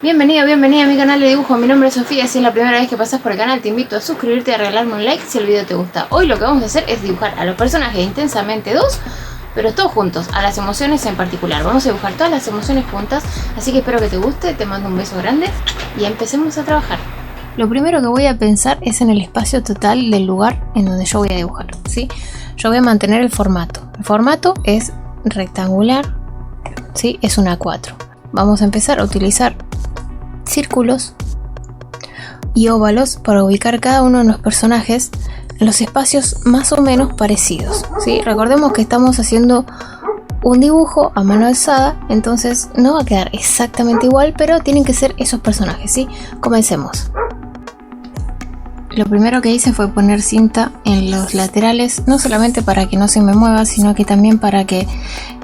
Bienvenido, bienvenida a mi canal de dibujo. Mi nombre es Sofía. Si es la primera vez que pasas por el canal, te invito a suscribirte y a regalarme un like si el video te gusta. Hoy lo que vamos a hacer es dibujar a los personajes de Intensamente 2, pero todos juntos, a las emociones en particular. Vamos a dibujar todas las emociones juntas, así que espero que te guste. Te mando un beso grande y empecemos a trabajar. Lo primero que voy a pensar es en el espacio total del lugar en donde yo voy a dibujar, ¿sí? Yo voy a mantener el formato. El formato es rectangular, ¿sí? Es una A4. Vamos a empezar a utilizar círculos y óvalos para ubicar cada uno de los personajes en los espacios más o menos parecidos, ¿sí? Recordemos que estamos haciendo un dibujo a mano alzada, entonces no va a quedar exactamente igual, pero tienen que ser esos personajes, ¿sí? Comencemos. Lo primero que hice fue poner cinta en los laterales, no solamente para que no se me mueva, sino que también para que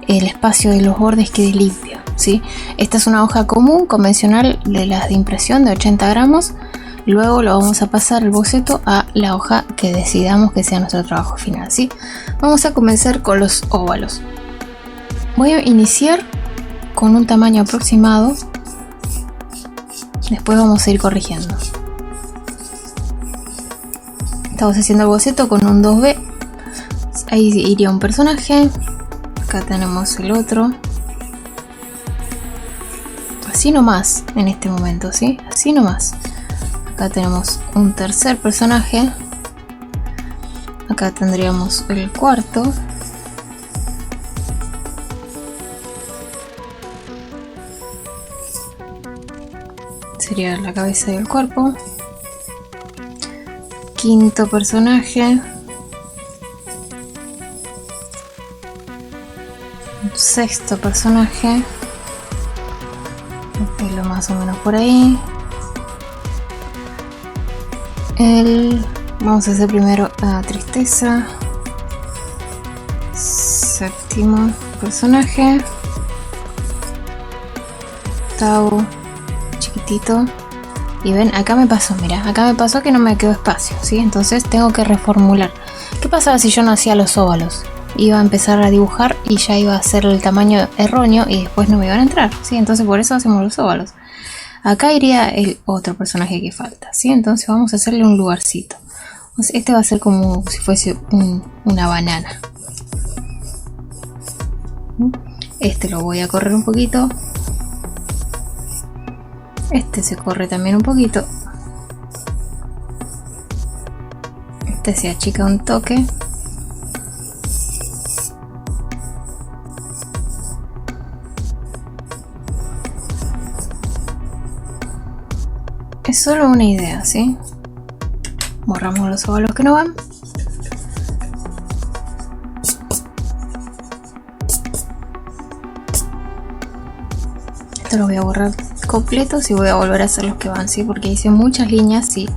el espacio de los bordes quede limpio, ¿sí? Esta es una hoja común, convencional, de las de impresión de 80 gramos. Luego lo vamos a pasar el boceto a la hoja que decidamos que sea nuestro trabajo final, ¿sí? Vamos a comenzar con los óvalos. Voy a iniciar con un tamaño aproximado, después vamos a ir corrigiendo. Estamos haciendo el boceto con un 2B, ahí iría un personaje, acá tenemos el otro, así nomás en este momento, ¿sí? Así nomás. Acá tenemos un tercer personaje, acá tendríamos el cuarto, sería la cabeza y el cuerpo. Quinto personaje, sexto personaje, el pelo más o menos por ahí. Vamos a hacer primero a Tristeza, séptimo personaje, octavo, chiquitito. Y ven, acá me pasó, mira, acá me pasó que no me quedó espacio, ¿sí? Entonces tengo que reformular. ¿Qué pasaba si yo no hacía los óvalos? Iba a empezar a dibujar y ya iba a hacer el tamaño erróneo y después no me iban a entrar, ¿sí? Entonces por eso hacemos los óvalos. Acá iría el otro personaje que falta, ¿sí? Entonces vamos a hacerle un lugarcito. Entonces, este va a ser como si fuese una banana. Este lo voy a correr un poquito. Este se corre también un poquito. Este se achica un toque. Es solo una idea, ¿sí? Borramos los óvalos que no van. Esto lo voy a borrar completos y voy a volver a hacer los que van, ¿sí? Porque hice muchas líneas y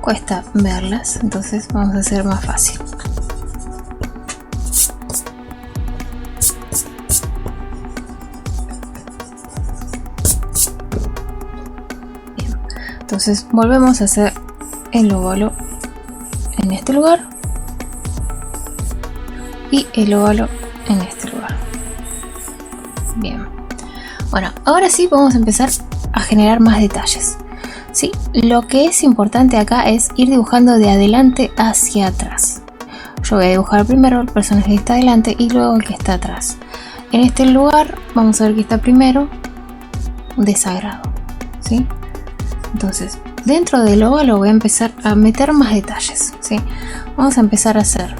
cuesta verlas, entonces vamos a hacer más fácil. Bien. Entonces volvemos a hacer el óvalo en este lugar y el óvalo en este lugar. Bien. Bueno, ahora sí vamos a empezar a generar más detalles, ¿sí? Lo que es importante acá es ir dibujando de adelante hacia atrás. Yo voy a dibujar primero el personaje que está adelante y luego el que está atrás. En este lugar vamos a ver que está primero desagrado, ¿sí? Entonces, dentro del óvalo voy a empezar a meter más detalles, ¿sí? Vamos a empezar a hacer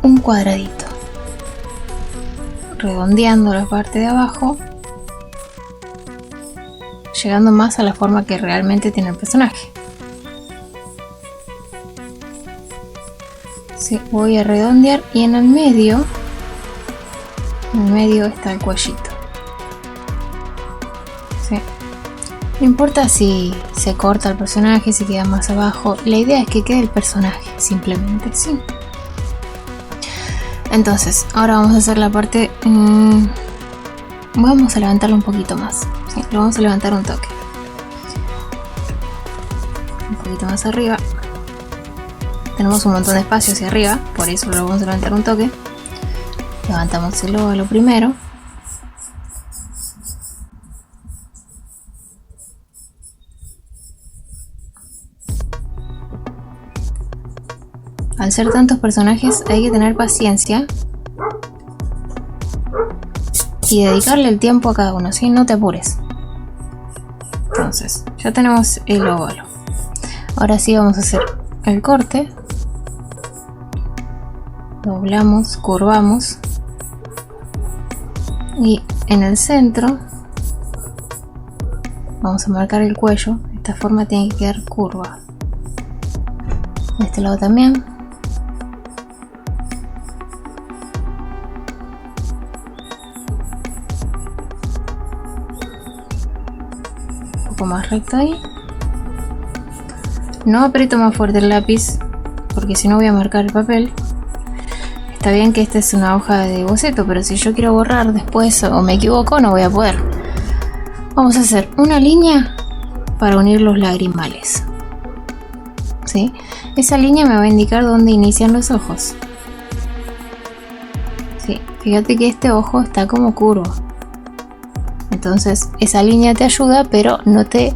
un cuadradito, redondeando la parte de abajo, llegando más a la forma que realmente tiene el personaje. Sí, voy a redondear y en el medio está el cuellito. Sí. No importa si se corta el personaje, si queda más abajo, la idea es que quede el personaje, simplemente, ¿sí? Entonces, ahora vamos a hacer la parte... vamos a levantarlo un poquito más, ¿sí? Lo vamos a levantar un toque. Un poquito más arriba. Tenemos un montón de espacio hacia arriba, por eso lo vamos a levantar un toque. Levantamos el óvalo primero. Al ser tantos personajes hay que tener paciencia y dedicarle el tiempo a cada uno, ¿sí? No te apures. Entonces, ya tenemos el óvalo. Ahora sí vamos a hacer el corte. Doblamos, curvamos. Y en el centro vamos a marcar el cuello. De esta forma tiene que quedar curva. De este lado también. Un poco más recto ahí. No aprieto más fuerte el lápiz porque si no voy a marcar el papel. Está bien que esta es una hoja de boceto, pero si yo quiero borrar después o me equivoco no voy a poder. Vamos a hacer una línea para unir los lagrimales, ¿sí? Esa línea me va a indicar dónde inician los ojos, ¿sí? Fíjate que este ojo está como curvo. Entonces esa línea te ayuda, pero no te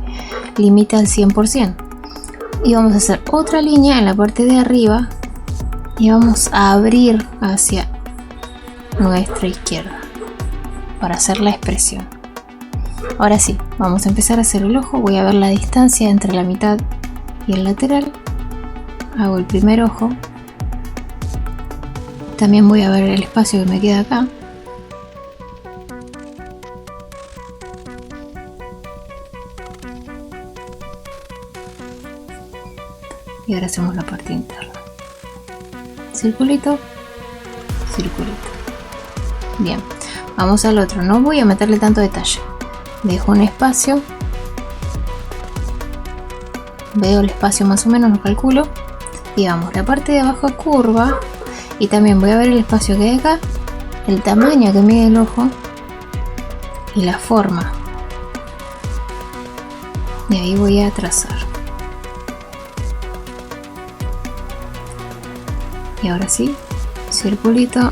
limita al 100%. Y vamos a hacer otra línea en la parte de arriba y vamos a abrir hacia nuestra izquierda para hacer la expresión. Ahora sí, vamos a empezar a hacer el ojo. Voy a ver la distancia entre la mitad y el lateral. Hago el primer ojo. También voy a ver el espacio que me queda acá. Y ahora hacemos la parte interna. Circulito, circulito. Bien, vamos al otro. No voy a meterle tanto detalle. Dejo un espacio. Veo el espacio más o menos, lo calculo. Y vamos, la parte de abajo curva. Y también voy a ver el espacio que hay acá. El tamaño que mide el ojo. Y la forma. Y ahí voy a trazar. Y ahora sí, circulito,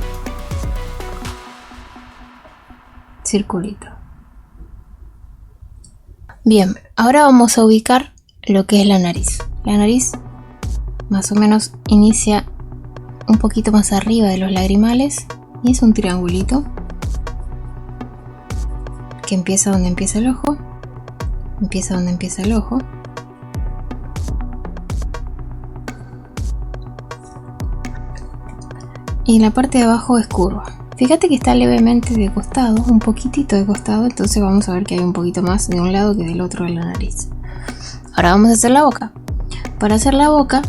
circulito. Bien, ahora vamos a ubicar lo que es la nariz. La nariz más o menos inicia un poquito más arriba de los lagrimales y es un triangulito que empieza donde empieza el ojo, empieza donde empieza el ojo. Y la parte de abajo es curva. Fíjate que está levemente de costado, un poquitito de costado, entonces vamos a ver que hay un poquito más de un lado que del otro de la nariz. Ahora vamos a hacer la boca. Para hacer la boca,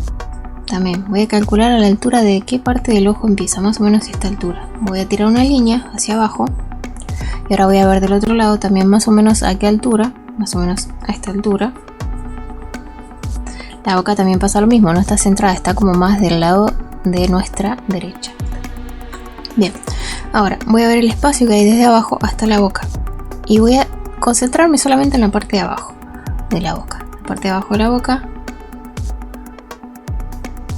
también voy a calcular a la altura de qué parte del ojo empieza, más o menos a esta altura. Voy a tirar una línea hacia abajo y ahora voy a ver del otro lado también más o menos a qué altura, más o menos a esta altura. La boca también pasa lo mismo, no está centrada, está como más del lado de nuestra derecha. Bien, ahora voy a ver el espacio que hay desde abajo hasta la boca y voy a concentrarme solamente en la parte de abajo de la boca. La parte de abajo de la boca,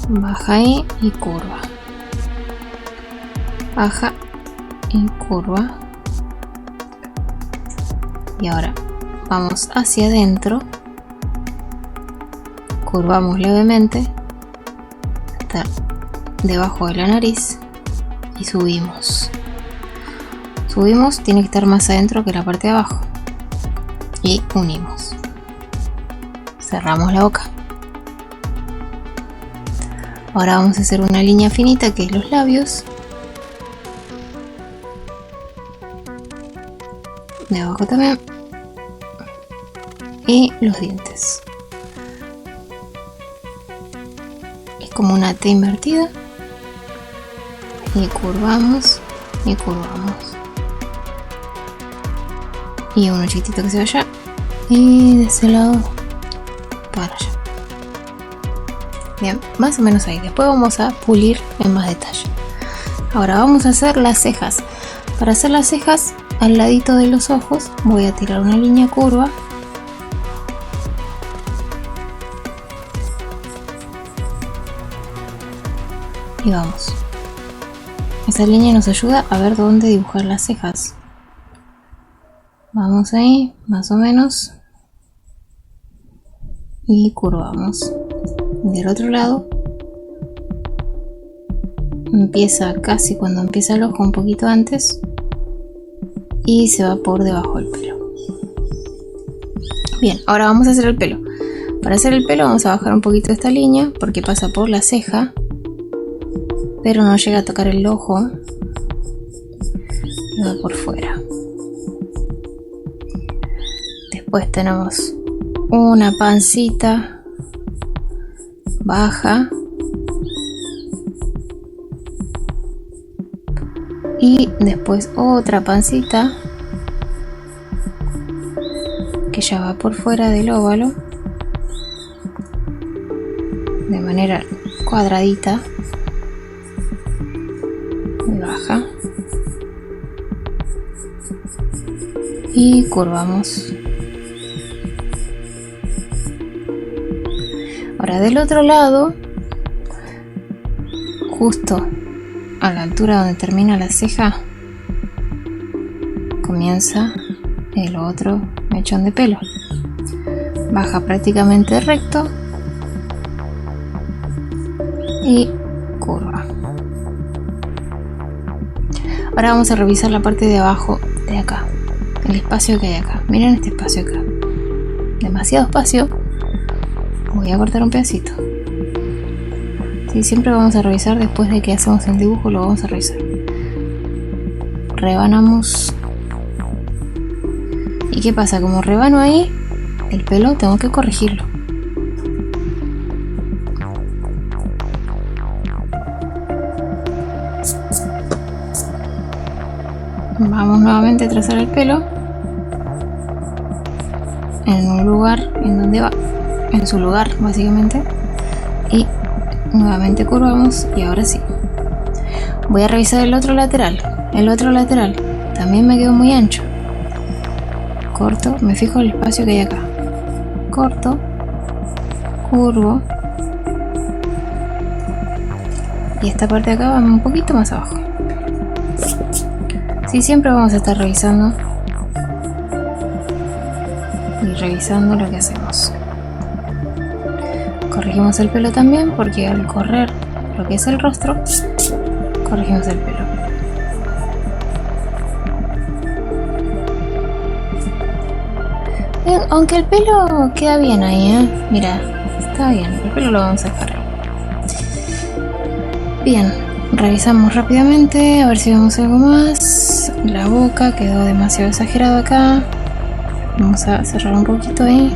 baja ahí y curva, baja y curva. Y ahora vamos hacia adentro, curvamos levemente hasta debajo de la nariz y subimos. Subimos, tiene que estar más adentro que la parte de abajo. Y unimos. Cerramos la boca. Ahora vamos a hacer una línea finita que es los labios. De abajo también. Y los dientes. Es como una T invertida. Y curvamos y curvamos. Y uno chiquitito que se vaya. Y de ese lado para allá. Bien, más o menos ahí. Después vamos a pulir en más detalle. Ahora vamos a hacer las cejas. Para hacer las cejas, al ladito de los ojos, voy a tirar una línea curva. Y vamos. Esa línea nos ayuda a ver dónde dibujar las cejas. Vamos ahí, más o menos. Y curvamos. Del otro lado. empieza casi cuando empieza el ojo, un poquito antes, y se va por debajo del pelo. Bien, ahora vamos a hacer el pelo. Para hacer el pelo vamos a bajar un poquito esta línea porque pasa por la ceja, pero no llega a tocar el ojo y va por fuera. Después tenemos una pancita baja y después otra pancita que ya va por fuera del óvalo de manera cuadradita y baja y curvamos. Ahora del otro lado, justo a la altura donde termina la ceja, comienza el otro mechón de pelo. Baja prácticamente recto y curva. Ahora vamos a revisar la parte de abajo de acá, el espacio que hay acá. Miren este espacio acá, demasiado espacio. Voy a cortar un pedacito. Sí, siempre vamos a revisar después de que hacemos el dibujo, lo vamos a revisar. Rebanamos. ¿Y qué pasa? Como rebano ahí el pelo, tengo que corregirlo. Vamos nuevamente a trazar el pelo en un lugar en donde va, en su lugar básicamente, y nuevamente curvamos. Y ahora sí voy a revisar el otro lateral. El otro lateral también me quedó muy ancho. Corto, me fijo el espacio que hay acá, corto, curvo, y esta parte de acá va un poquito más abajo. Sí, siempre vamos a estar revisando y revisando lo que hacemos. Corregimos el pelo también porque al correr lo que es el rostro, corregimos el pelo. Aunque el pelo queda bien ahí, mira, está bien, el pelo lo vamos a dejar ahí. Bien, revisamos rápidamente a ver si vemos algo más. La boca quedó demasiado exagerado acá. Vamos a cerrar un poquito ahí.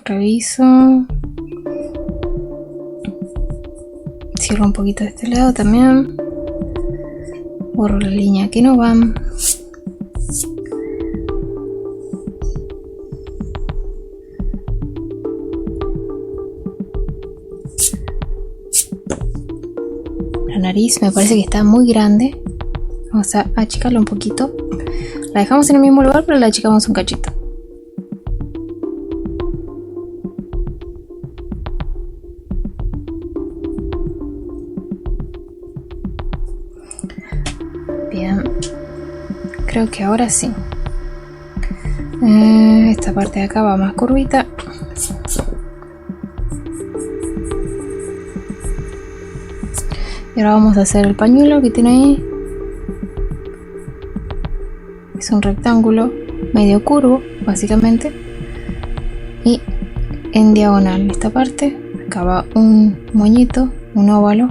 Reviso. Cierro un poquito de este lado también. Borro la línea que no van. La nariz me parece que está muy grande. Vamos a achicarla un poquito. La dejamos en el mismo lugar, pero la achicamos un cachito. Bien, creo que ahora sí. Esta parte de acá va más curvita. Y ahora vamos a hacer el pañuelo que tiene ahí. Es un rectángulo medio curvo, básicamente. Y en diagonal esta parte. Acá va un moñito, un óvalo.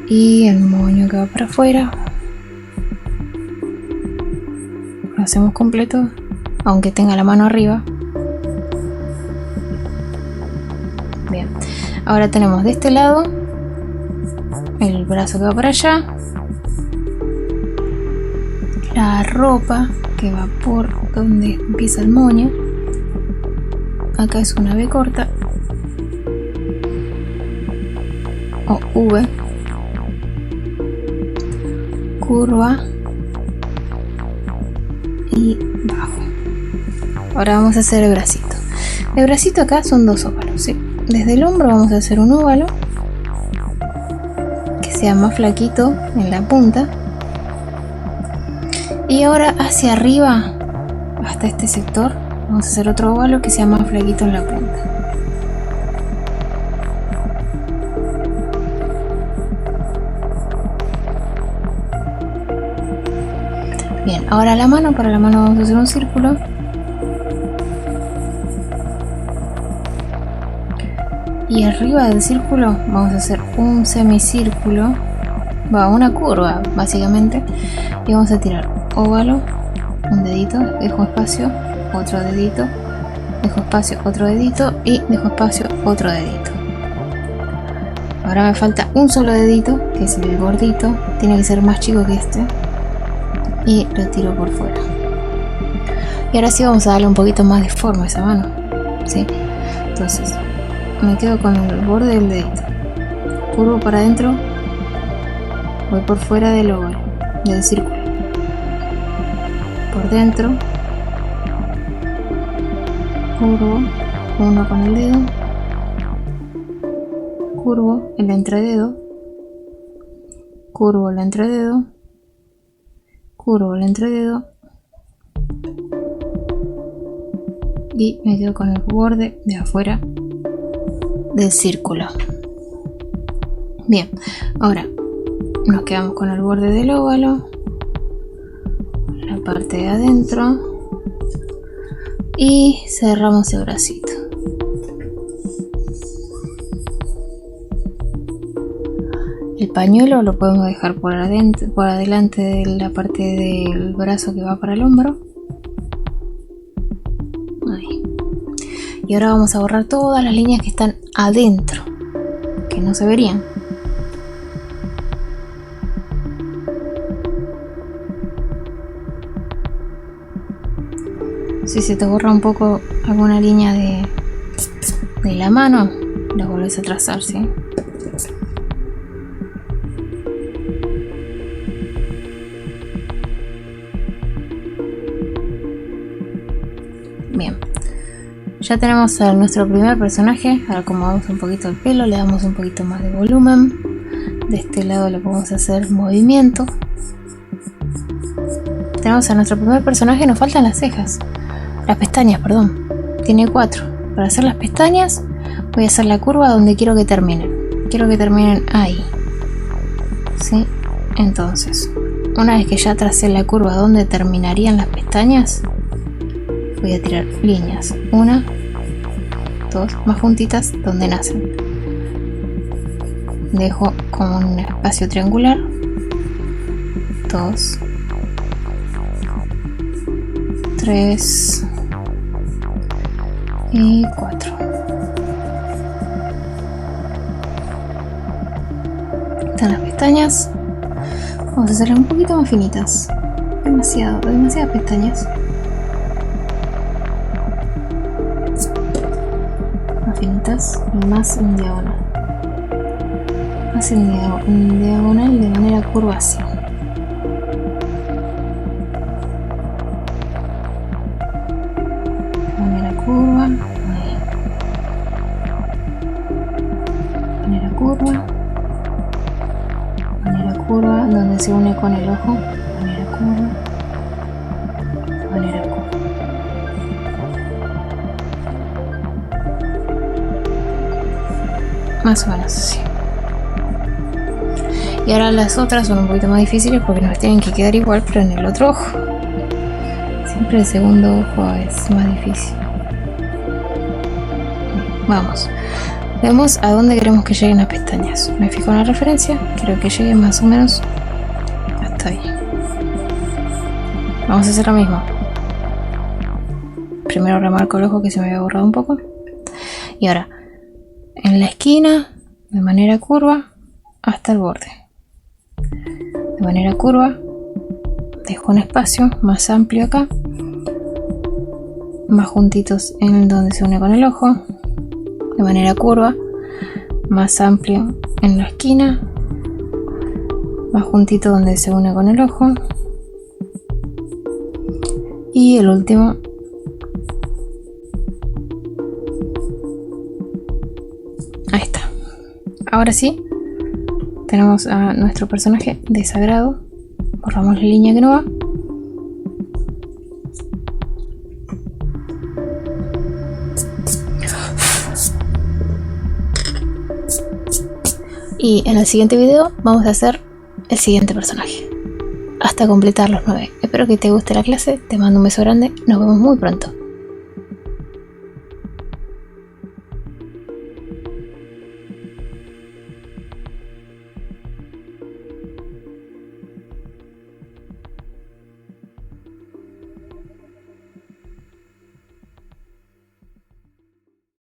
Y el moño que va para afuera. Lo hacemos completo, aunque tenga la mano arriba. Bien, ahora tenemos de este lado el brazo que va para allá, la ropa que va por donde empieza el moño. Acá es una V corta o V, curva y bajo. Ahora vamos a hacer el bracito. El bracito acá son dos óvalos, ¿sí? Desde el hombro vamos a hacer un óvalo que sea más flaquito en la punta, Y ahora hacia arriba, hasta este sector, vamos a hacer otro óvalo que sea más flaquito en la punta. Bien, ahora la mano, para la mano vamos a hacer un círculo. Y arriba del círculo vamos a hacer un semicírculo, una curva básicamente, y vamos a tirar óvalo, un dedito, dejo espacio, otro dedito, dejo espacio, otro dedito y dejo espacio, otro dedito. Ahora me falta un solo dedito, que es el gordito, tiene que ser más chico que este, y lo tiro por fuera. Y ahora sí vamos a darle un poquito más de forma a esa mano, ¿sí? Entonces me quedo con el borde del dedito, curvo para adentro, voy por fuera del óvalo, del círculo, por dentro, curvo, uno con el dedo, curvo el entrededo, curvo el entrededo, curvo el entrededo y me quedo con el borde de afuera del círculo. Bien, ahora nos quedamos con el borde del óvalo, la parte de adentro y cerramos el bracito. El pañuelo lo podemos dejar por adentro, por adelante de la parte del brazo que va para el hombro. Ahí. Y ahora vamos a borrar todas las líneas que están adentro, que no se verían. Si se te borra un poco alguna línea de la mano, la volvés a trazar, ¿sí? Bien, ya tenemos a nuestro primer personaje. Ahora acomodamos un poquito el pelo, le damos un poquito más de volumen. De este lado le podemos hacer movimiento. Tenemos a nuestro primer personaje, nos faltan las cejas. Las pestañas, perdón. Tiene 4. Para hacer las pestañas voy a hacer la curva donde quiero que terminen. Quiero que terminen ahí, ¿sí? Entonces, una vez que ya tracé la curva donde terminarían las pestañas, voy a tirar líneas, 1, 2, más juntitas donde nacen. Dejo como un espacio triangular, 2, 3 y 4. Están las pestañas. Vamos a hacerlas un poquito más finitas. Demasiadas pestañas. Más finitas y más en diagonal. Más en diagonal de manera curva así. Curva, manera curva, donde se une con el ojo, manera curva, más o menos así. Y ahora las otras son un poquito más difíciles porque nos tienen que quedar igual, pero en el otro ojo. Siempre el segundo ojo es más difícil. Vamos, vemos a dónde queremos que lleguen las pestañas. Me fijo en la referencia, quiero que lleguen más o menos hasta ahí. Vamos a hacer lo mismo. Primero remarco el ojo que se me había borrado un poco. Y ahora, en la esquina, de manera curva, hasta el borde. De manera curva, dejo un espacio más amplio acá. Más juntitos en donde se une con el ojo. De manera curva, más amplio en la esquina, más juntito donde se une con el ojo, y el último ahí está. Ahora sí tenemos a nuestro personaje desagrado. Borramos la línea que no va Y en el siguiente video vamos a hacer el siguiente personaje, hasta completar los 9. Espero que te guste la clase, te mando un beso grande, nos vemos muy pronto.